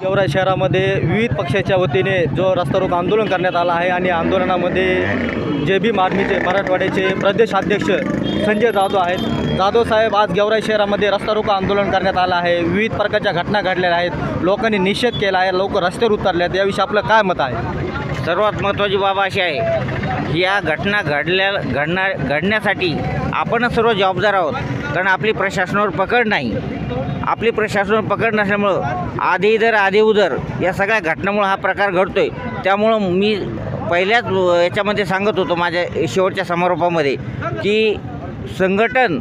गेवराई शहरामध्ये विविध पक्षाच्या वतीने जो रस्ता रोको आंदोलन करण्यात आला आहे आणि आंदोलनामध्ये जे भीम आर्मीचे मराठवाड्याचे प्रदेशाध्यक्ष संजय जाधव आहेत। जाधव साहेब, आज गेवराई शहरामध्ये रस्ता रोको आंदोलन करण्यात आलं आहे। विविध प्रकारच्या घटना घडलेल्या आहेत, लोकांनी निषेध केला आहे, लोक रस्त्यावर उतरले आहेत। याविषयी आपलं काय मत आहे? सर्वात महत्त्वाची बाब अशी आहे, या घटना घडण्यासाठी आपण सर्व जबाबदार आहोत, कारण आपली प्रशासनावर पकड नाही। आपली प्रशासनावर पकड नसल्यामुळं आधी इधर आधी उधर या सगळ्या घटनामुळं हा प्रकार घडतो आहे। त्यामुळं मी पहिल्याच याच्यामध्ये सांगत होतो माझ्या शेवटच्या समारोपामध्ये की संघटन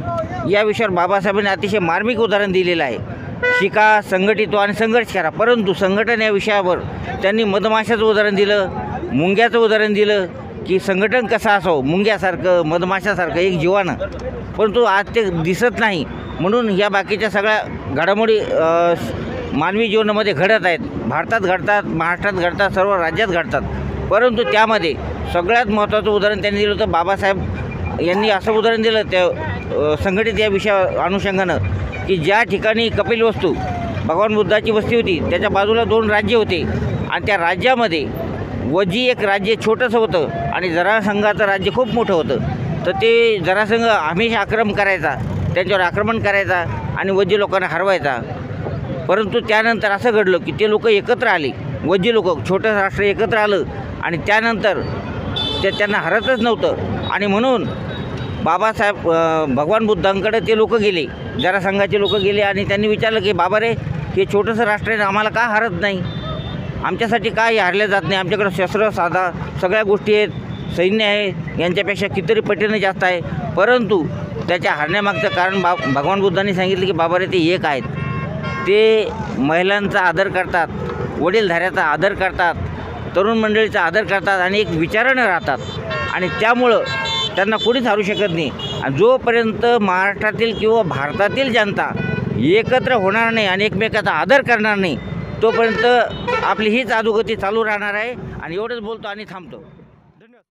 या विषयावर बाबासाहेबांनी अतिशय मार्मिक उदाहरण दिलेलं आहे। शिका, संघटित आणि संघर्ष करा। परंतु संघटन या विषयावर त्यांनी मधमाशाचं उदाहरण दिलं, मुंग्याचं उदाहरण दिलं की संघटन कसं असावं, मुंग्यासारखं मधमाशासारखं एक जीवानं, परंतु आज ते दिसत नाही। म्हणून या बाकीच्या सगळ्या घडामोडी मानवी जीवनामध्ये घडत आहेत, भारतात घडतात, महाराष्ट्रात घडतात, सर्व राज्यात घडतात। परंतु त्यामध्ये सगळ्यात महत्त्वाचं उदाहरण त्यांनी दिलं होतं। बाबासाहेब यांनी असं उदाहरण दिलं त्या संघटित या विषया अनुषंगानं की ज्या ठिकाणी कपिलवस्तू भगवान बुद्धाची वस्ती होती त्याच्या बाजूला 2 राज्य होते आणि त्या राज्यामध्ये वजी एक राज्य छोटंसं होतं आणि जरासंघाचं राज्य खूप मोठं होतं। तर ते जरासंघ हमेशा आक्रमण करायचा, त्यांच्यावर आक्रमण करायचा आणि वजी लोकांना हरवायचा। परंतु त्यानंतर असं घडलं की ते लोक एकत्र आले, वजी लोक छोटं राष्ट्र एकत्र आलं आणि त्यानंतर त्यांना हरतच नव्हतं। आणि म्हणून बाबासाहेब भगवान बुद्धांकडे ते लोक गेले, जरासंघाचे लोक गेले आणि त्यांनी विचारलं की बाबा रे, हे छोटंसं राष्ट्र आहे, आम्हाला का हरत नाही, आमच्यासाठी काय हारले जात नाही, आमच्याकडे शस्त्र साधा सगळ्या गोष्टी आहेत, सैन्य आहे, यांच्यापेक्षा कितीतरी पटीने जास्त आहे। परंतु त्याच्या हारण्यामागचं कारण भगवान बुद्धांनी सांगितलं की बाबा रे, ते एक आहेत, ते महिलांचा आदर करतात, वडीलधाऱ्याचा आदर करतात, तरुण मंडळीचा आदर करतात आणि एक विचारानं राहतात आणि त्यामुळं त्यांना कोणीच हारू शकत नाही। आणि जोपर्यंत महाराष्ट्रातील किंवा भारतातील जनता एकत्र होणार नाही आणि एकमेकाचा आदर करणार नाही, तोपर्यंत आपली हीच अधोगती चालू राहणार आहे। आणि एवढंच बोलतो आणि थांबतो।